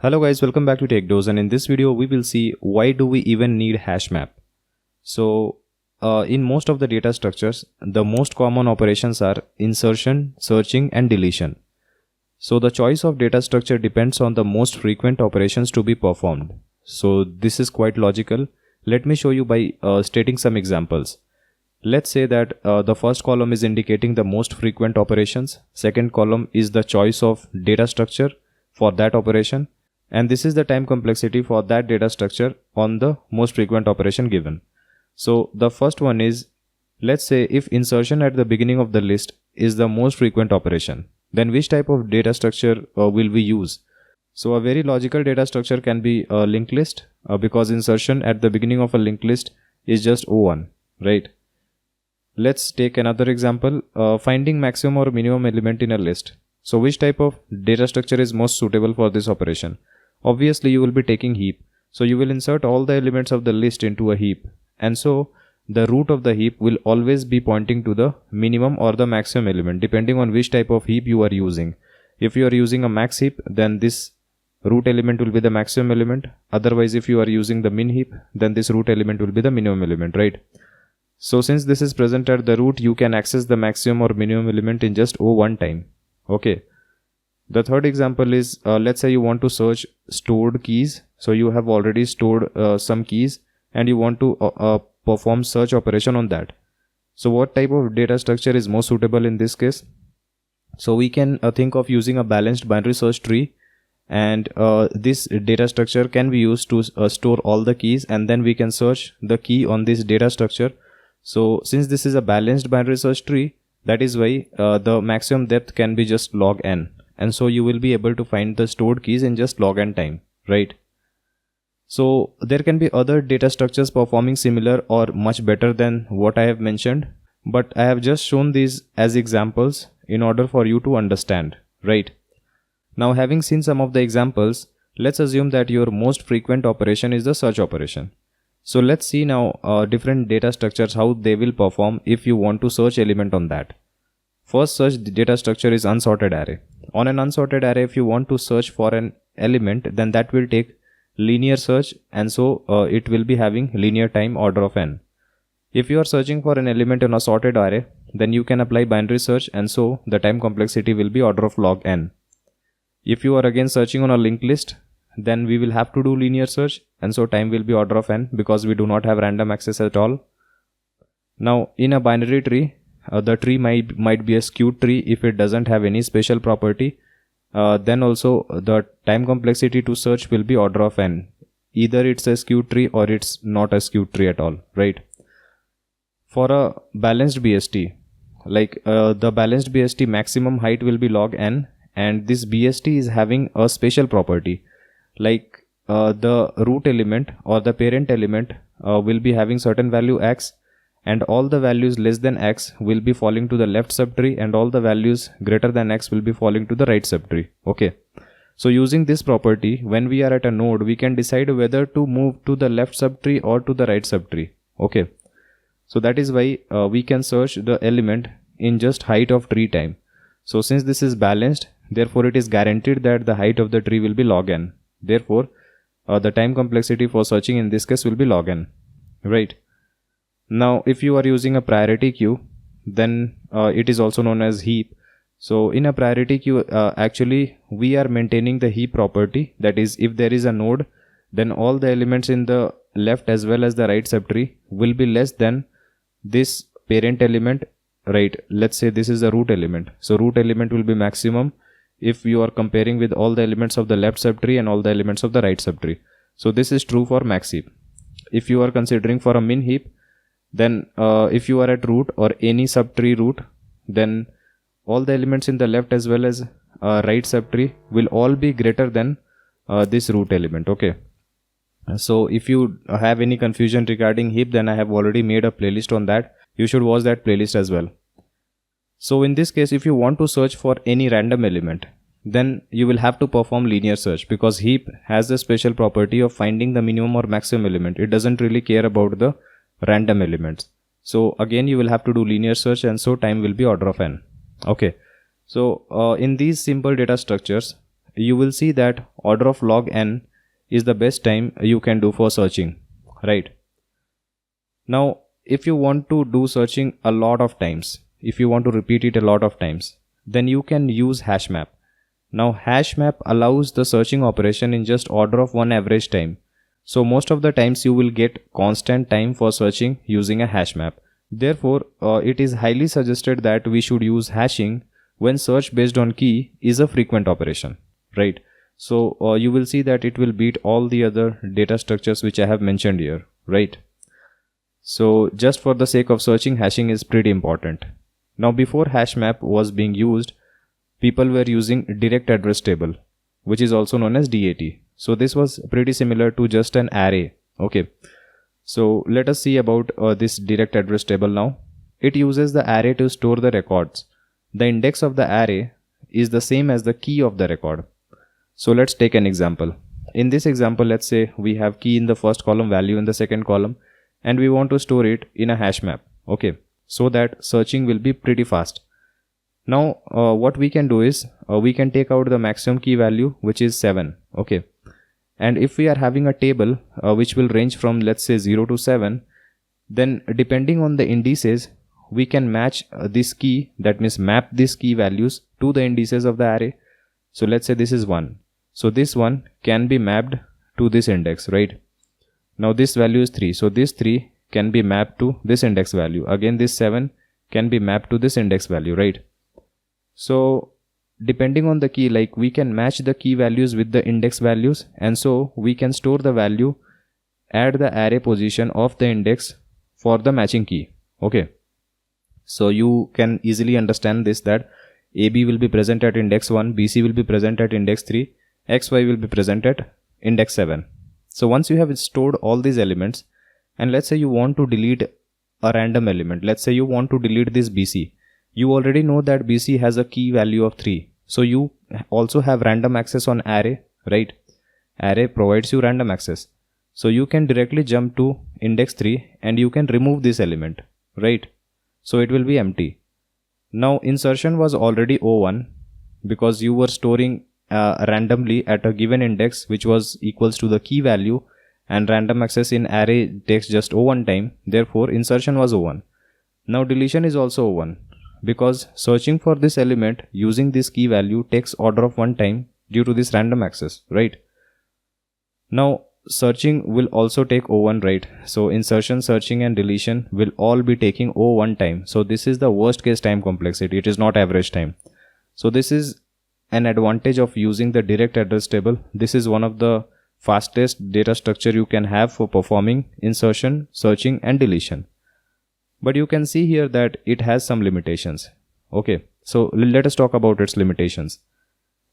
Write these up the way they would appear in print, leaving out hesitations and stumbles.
Hello guys, welcome back to TechDose, and in this video we will see why do we even need hash map. So in most of the data structures, the most common operations are insertion, searching and deletion. So the choice of data structure depends on the most frequent operations to be performed. So this is quite logical. Let me show you by stating some examples. Let's say that the first column is indicating the most frequent operations, second column is the choice of data structure for that operation, and this is the time complexity for that data structure on the most frequent operation given. So the first one is, let's say if insertion at the beginning of the list is the most frequent operation, then which type of data structure will we use? So a very logical data structure can be a linked list because insertion at the beginning of a linked list is just O1, right? Let's take another example, finding maximum or minimum element in a list. So which type of data structure is most suitable for this operation? Obviously you will be taking heap. So you will insert all the elements of the list into a heap. And so the root of the heap will always be pointing to the minimum or the maximum element depending on which type of heap you are using. If you are using a max heap, then this root element will be the maximum element. Otherwise, if you are using the min heap, then this root element will be the minimum element, right? So since this is present at the root, you can access the maximum or minimum element in just O1 time. Okay. The third example is, let's say you want to search stored keys. So you have already stored some keys and you want to perform search operation on that. So what type of data structure is most suitable in this case? So we can think of using a balanced binary search tree, and this data structure can be used to store all the keys, and then we can search the key on this data structure. So since this is a balanced binary search tree, that is why the maximum depth can be just log n. And so you will be able to find the stored keys in just log n time, right? So there can be other data structures performing similar or much better than what I have mentioned, but I have just shown these as examples in order for you to understand, right? Now having seen some of the examples, let's assume that your most frequent operation is the search operation. So let's see now different data structures, how they will perform if you want to search element on that. First such data structure is unsorted array. On an unsorted array, if you want to search for an element, then that will take linear search, and so it will be having linear time order of n. If you are searching for an element in a sorted array, then you can apply binary search, and so the time complexity will be order of log n. If you are again searching on a linked list, then we will have to do linear search, and so time will be order of n because we do not have random access at all. Now in a binary tree, the tree might be a skewed tree if it doesn't have any special property. Then also the time complexity to search will be order of n. Either it's a skewed tree or it's not a skewed tree at all, right? For a balanced BST, like the balanced BST maximum height will be log n, and this BST is having a special property, like the root element or the parent element will be having certain value x, and all the values less than x will be falling to the left subtree, and all the values greater than x will be falling to the right subtree. Okay. So using this property, when we are at a node, we can decide whether to move to the left subtree or to the right subtree. Okay. So that is why we can search the element in just height of tree time. So since this is balanced, therefore it is guaranteed that the height of the tree will be log n. Therefore, the time complexity for searching in this case will be log n, right? Now if you are using a priority queue, then it is also known as heap. So in a priority queue, actually we are maintaining the heap property. That is, if there is a node, then all the elements in the left as well as the right subtree will be less than this parent element, right? Let's say this is the root element. So root element will be maximum if you are comparing with all the elements of the left subtree and all the elements of the right subtree. So this is true for max heap. If you are considering for a min heap, then if you are at root or any subtree root, then all the elements in the left as well as right subtree will all be greater than this root element. Okay. So if you have any confusion regarding heap, then I have already made a playlist on that. You should watch that playlist as well. So in this case, if you want to search for any random element, then you will have to perform linear search, because heap has the special property of finding the minimum or maximum element. It doesn't really care about the random elements. So again you will have to do linear search, and so time will be order of n. Okay. So in these simple data structures, you will see that order of log n is the best time you can do for searching, right? Now, if you want to do searching a lot of times, if you want to repeat it a lot of times, then you can use hash map. Now, hash map allows the searching operation in just order of one average time. So most of the times you will get constant time for searching using a hash map. Therefore, it is highly suggested that we should use hashing when search based on key is a frequent operation, right? So you will see that it will beat all the other data structures which I have mentioned here, right? So just for the sake of searching, hashing is pretty important. Now, before hash map was being used, people were using direct address table, which is also known as DAT. So this was pretty similar to just an array. Okay. So let us see about this direct address table now. It uses the array to store the records. The index of the array is the same as the key of the record. So let's take an example. In this example, let's say we have key in the first column, value in the second column, and we want to store it in a hash map. Okay. So that searching will be pretty fast. Now, what we can do is we can take out the maximum key value, which is 7. Okay. And if we are having a table which will range from, let's say, 0 to 7, then depending on the indices, we can match this key, that means map these key values to the indices of the array. So let's say this is 1. So this one can be mapped to this index, right? Now this value is 3. So this 3 can be mapped to this index value. Again, this 7 can be mapped to this index value, right? So depending on the key, like we can match the key values with the index values, and so we can store the value at the array position of the index for the matching key. Okay. So you can easily understand this, that AB will be present at index 1, BC will be present at index 3, XY will be present at index 7. So once you have stored all these elements, and let's say you want to delete a random element, let's say you want to delete this BC, you already know that BC has a key value of 3. So you also have random access on array, right? Array provides you random access. So you can directly jump to index 3 and you can remove this element, right? So it will be empty. Now insertion was already O1 because you were storing randomly at a given index which was equals to the key value, and random access in array takes just O1 time. Therefore insertion was O1. Now deletion is also O1 because searching for this element using this key value takes order of 1 time due to this random access, right? Now searching will also take O1, right? So insertion, searching and deletion will all be taking O1 time. So this is the worst case time complexity. It is not average time. So this is an advantage of using the direct address table. This is one of the fastest data structure you can have for performing insertion, searching and deletion. But you can see here that it has some limitations. Okay, so let us talk about its limitations.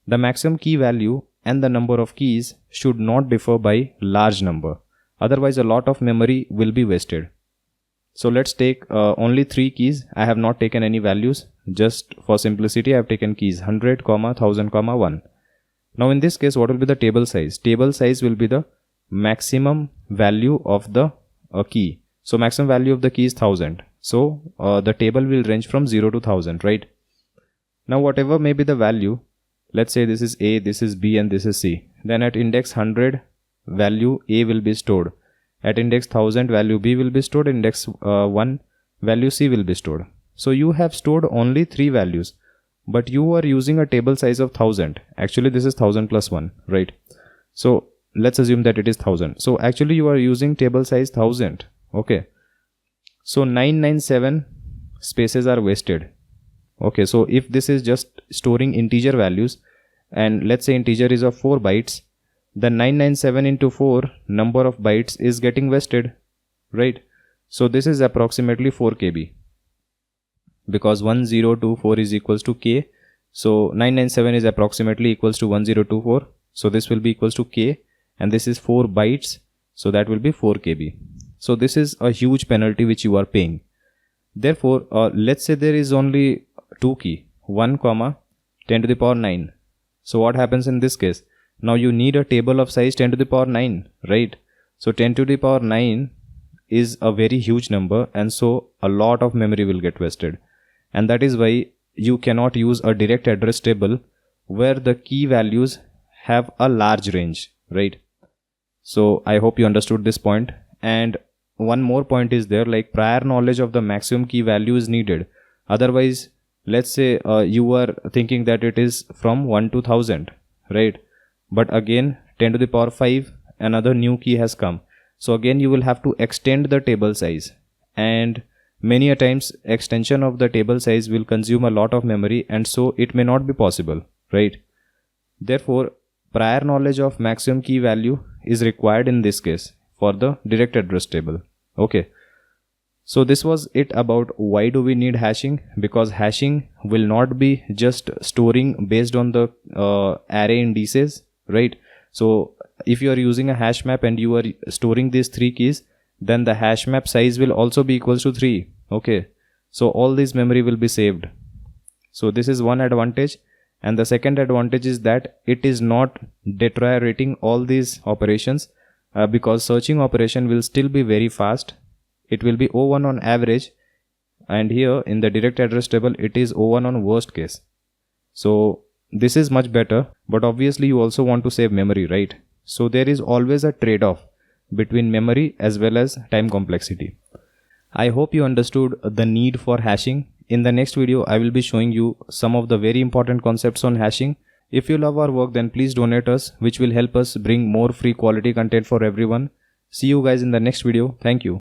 The maximum key value and the number of keys should not differ by large number. Otherwise a lot of memory will be wasted. So let's take only 3 keys. I have not taken any values. Just for simplicity I have taken keys 100, 1000, 1. Now in this case, what will be the table size? Table size will be the maximum value of the key. So maximum value of the key is 1000. So the table will range from 0 to 1000, right? Now whatever may be the value, let's say this is A, this is B and this is C. Then at index 100 value A will be stored. At index 1000 value B will be stored. Index 1 value C will be stored. So you have stored only 3 values, but you are using a table size of 1000. Actually this is 1000 plus 1, right? So let's assume that it is 1000. So actually you are using table size 1000. Okay. So 997 spaces are wasted. Okay. So if this is just storing integer values, and let's say integer is of 4 bytes, then 997 into 4 number of bytes is getting wasted, right? So this is approximately 4 KB. Because 1024 is equals to K. So 997 is approximately equals to 1024. So this will be equals to K, and this is 4 bytes. So that will be 4 KB. So this is a huge penalty which you are paying. Therefore, let's say there is only 2 key, 1, 10 to the power 9. So what happens in this case? Now you need a table of size 10 to the power 9, right? So 10 to the power 9 is a very huge number, and so a lot of memory will get wasted. And that is why you cannot use a direct address table where the key values have a large range, right? So I hope you understood this point. And one more point is there, like prior knowledge of the maximum key value is needed. Otherwise, let's say you were thinking that it is from 1 to 1000, right? But again 10 to the power 5, another new key has come. So again you will have to extend the table size, and many a times extension of the table size will consume a lot of memory, and so it may not be possible, right? Therefore, prior knowledge of maximum key value is required in this case for the direct address table. Okay. So this was it about why do we need hashing, because hashing will not be just storing based on the array indices, right? So if you are using a hash map and you are storing these 3 keys, then the hash map size will also be equals to 3. Okay. So all this memory will be saved. So this is one advantage. And the second advantage is that it is not deteriorating all these operations, because searching operation will still be very fast. It will be O1 on average, and here in the direct address table it is O1 on worst case. So this is much better, but obviously you also want to save memory, right? So there is always a trade-off between memory as well as time complexity. I hope you understood the need for hashing. In the next video, I will be showing you some of the very important concepts on hashing. If you love our work, then please donate us, which will help us bring more free quality content for everyone. See you guys in the next video. Thank you.